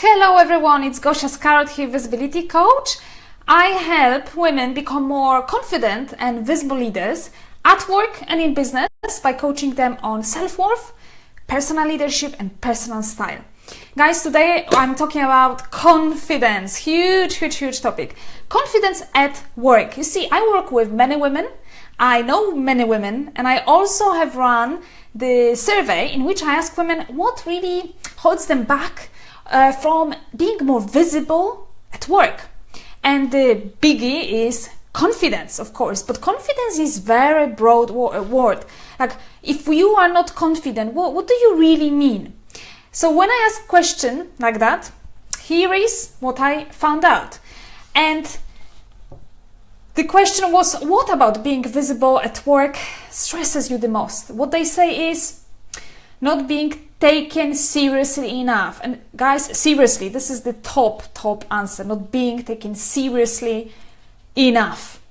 Hello everyone, it's Gosia Scarrett here, Visibility Coach. I help women become more confident and visible leaders at work and in business by coaching them on self-worth, personal leadership and personal style. Guys, today I'm talking about confidence. Huge topic. Confidence at work. You see, I work with many women, I know many women, and I also have run the survey in which I ask women what really holds them back from being more visible at work. And the biggie is confidence, of course, but confidence is very broad word. Like, if you are not confident, what do you really mean? So when I ask a question like that, here is what I found out. And the question was, what about being visible at work stresses you the most? What they say is not being taken seriously enough. And guys, seriously, this is the top answer, not being taken seriously enough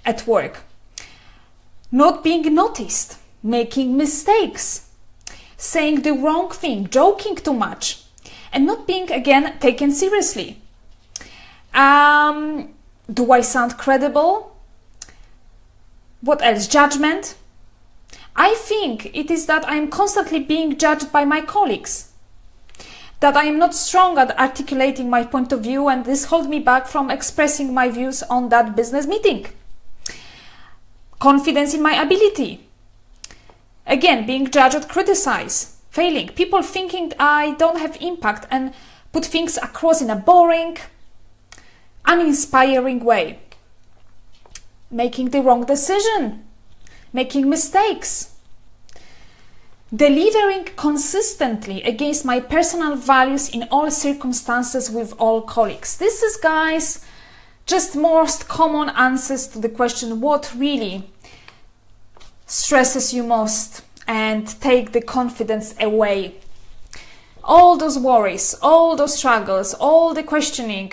at work. Not being noticed, making mistakes, saying the wrong thing, joking too much, and not being, again, taken seriously. Do I sound credible? What else? Judgment. I think it is that I am constantly being judged by my colleagues, that I am not strong at articulating my point of view, and this holds me back from expressing my views on that business meeting. Confidence in my ability. Again, being judged or criticized, failing. People thinking I don't have impact and put things across in a boring, uninspiring way. Making the wrong decision. Making mistakes, delivering consistently against my personal values in all circumstances with all colleagues. This is, guys, just most common answers to the question, what really stresses you most and take the confidence away. All those worries, all those struggles, all the questioning,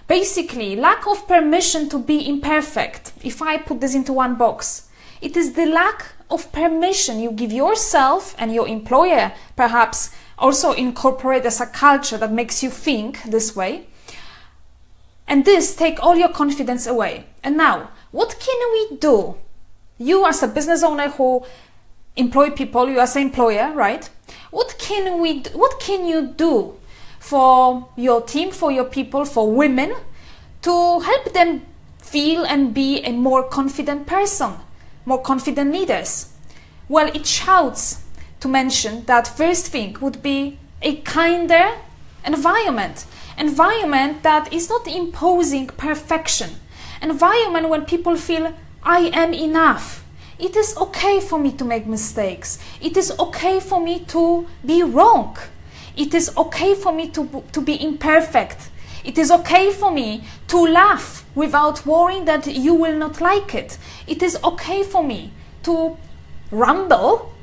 basically lack of permission to be imperfect. If I put this into one box, it is the lack of permission you give yourself and your employer, perhaps also incorporate as a culture that makes you think this way. And this take all your confidence away. And now, what can we do? You as a business owner who employ people, you as an employer, right? What can you do for your team, for your people, for women, to help them feel and be a more confident person? More confident leaders? Well, it shouts to mention that first thing would be a kinder environment. Environment that is not imposing perfection. Environment when people feel I am enough. It is okay for me to make mistakes. It is okay for me to be wrong. It is okay for me to be imperfect. It is okay for me to laugh without worrying that you will not like it. It is okay for me to rumble.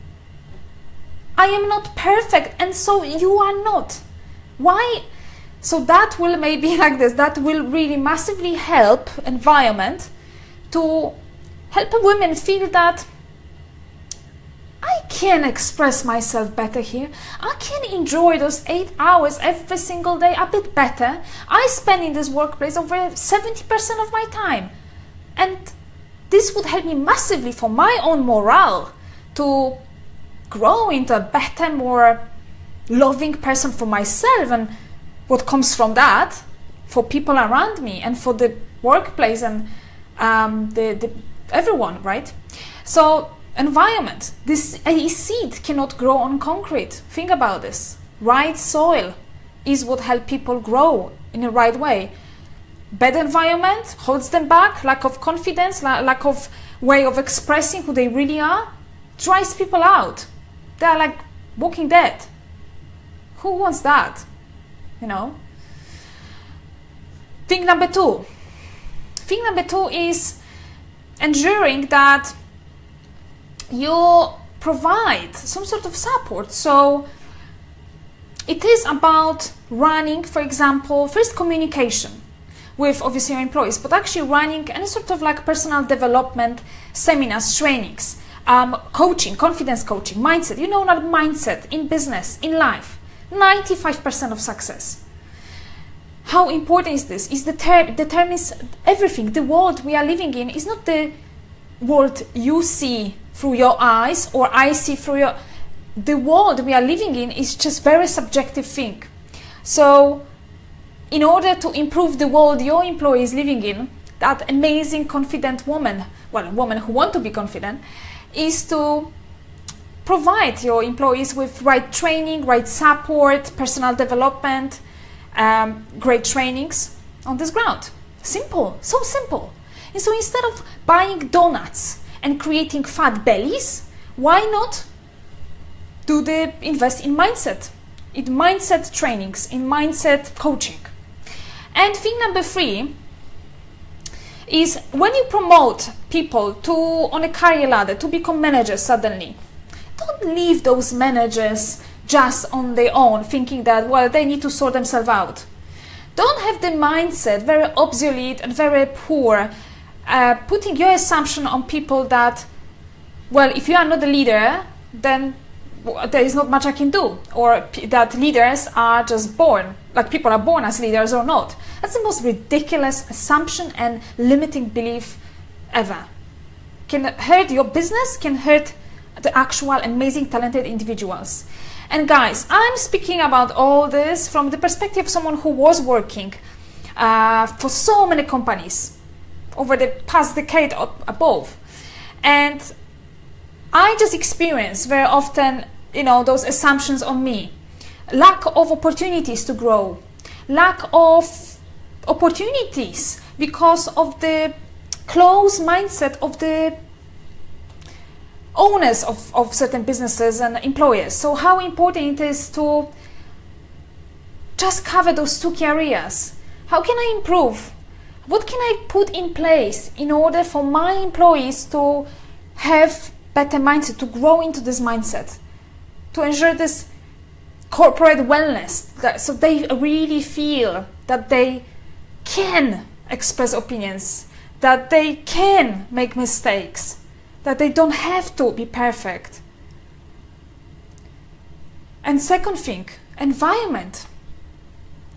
I am not perfect, and so you are not. Why? So that will maybe like this, that will really massively help environment to help women feel that I can express myself better here. I can enjoy those 8 hours every single day a bit better. I spend in this workplace over 70% of my time. And this would help me massively for my own morale to grow into a better, more loving person for myself, and what comes from that for people around me and for the workplace and everyone, right? So environment. A seed cannot grow on concrete. Think about this. Right soil is what helps people grow in the right way. Bad environment holds them back, lack of confidence, lack of way of expressing who they really are, dries people out. They are like Walking Dead. Who wants that? You know? Thing number two. Thing number two is ensuring that you provide some sort of support. So it is about running, for example, first communication with obviously your employees, but actually running any sort of like personal development seminars, trainings, coaching, confidence coaching, mindset. You know, not mindset in business, in life, 95% of success. how important is this? Is determines everything. The world we are living in is not the world you see through your eyes or I see through your... The world we are living in is just very subjective thing. So in order to improve the world your employee is living in, that amazing confident woman, well, a woman who wants to be confident, is to provide your employees with right training, right support, personal development, great trainings on this ground. Simple, so simple. And so instead of buying donuts and creating fat bellies, why not invest in mindset trainings, in mindset coaching? And thing number 3 is when you promote people on a career ladder to become managers suddenly, don't leave those managers just on their own, thinking that, well, they need to sort themselves out. Don't have the mindset, very obsolete and very poor, putting your assumption on people that, well, if you are not a leader, then there is not much I can do, or that leaders are just born, like people are born as leaders or not. That's the most ridiculous assumption and limiting belief ever. Can hurt your business, can hurt the actual amazing talented individuals. And guys, I'm speaking about all this from the perspective of someone who was working for so many companies over the past decade or above. And I just experience very often, those assumptions on me. Lack of opportunities to grow. Lack of opportunities because of the closed mindset of the owners of certain businesses and employers. So how important it is to just cover those 2 key areas. How can I improve? What can I put in place in order for my employees to have better mindset, to grow into this mindset, to ensure this corporate wellness, so they really feel that they can express opinions, that they can make mistakes, that they don't have to be perfect. And second thing, environment.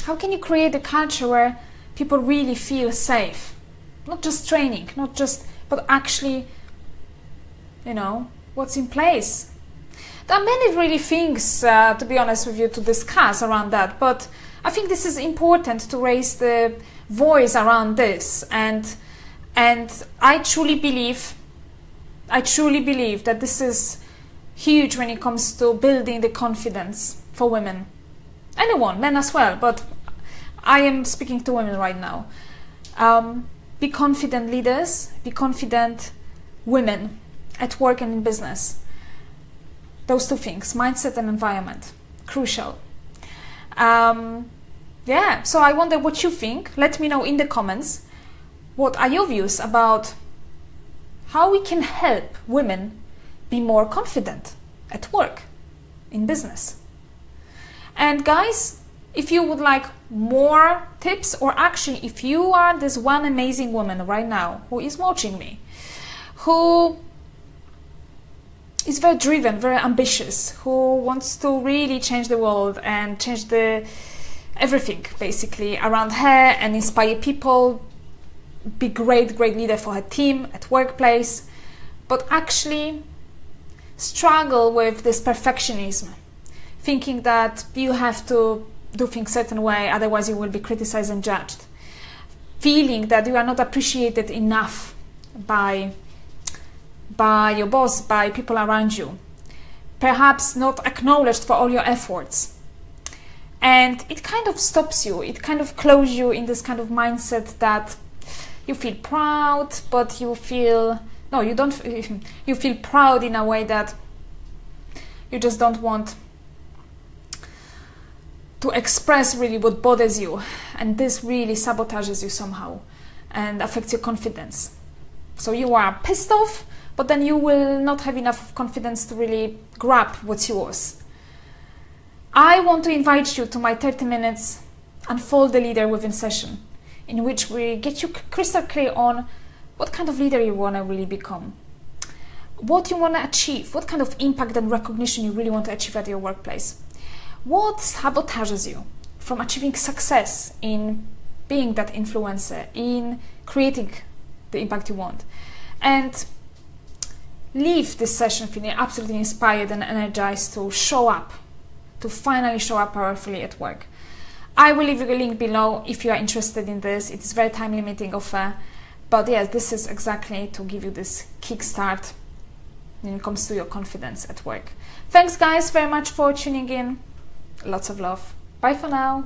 How can you create a culture where people really feel safe? Not just training, but actually, what's in place. There are many really things, to be honest with you, to discuss around that, but I think this is important to raise the voice around this, and I truly believe that this is huge when it comes to building the confidence for women. Anyone, men as well, but I am speaking to women right now. Be confident leaders, be confident women at work and in business. Those 2 things, mindset and environment, crucial. So I wonder what you think. Let me know in the comments. What are your views about how we can help women be more confident at work, in business? And guys, if you would like more tips, or actually if you are this one amazing woman right now who is watching me, who is very driven, very ambitious, who wants to really change the world and change everything basically around her and inspire people, be great leader for her team at workplace, but actually struggle with this perfectionism, thinking that you have to do things certain way, otherwise you will be criticized and judged, feeling that you are not appreciated enough by your boss, by people around you, perhaps not acknowledged for all your efforts. And it kind of stops you, it kind of closes you in this kind of mindset that you feel proud, but you feel proud in a way that you just don't want to express really what bothers you, and this really sabotages you somehow and affects your confidence. So you are pissed off, but then you will not have enough confidence to really grab what's yours. I want to invite you to my 30 minutes Unfold the Leader Within session, in which we get you crystal clear on what kind of leader you want to really become, what you want to achieve, what kind of impact and recognition you really want to achieve at your workplace, what sabotages you from achieving success in being that influencer, in creating the impact you want. And leave this session feeling absolutely inspired and energized to show up, to finally show up powerfully at work. I will leave you a link below if you are interested in this. It is a very time limiting offer, but yes, this is exactly to give you this kickstart when it comes to your confidence at work. Thanks guys very much for tuning in. Lots of love. Bye for now.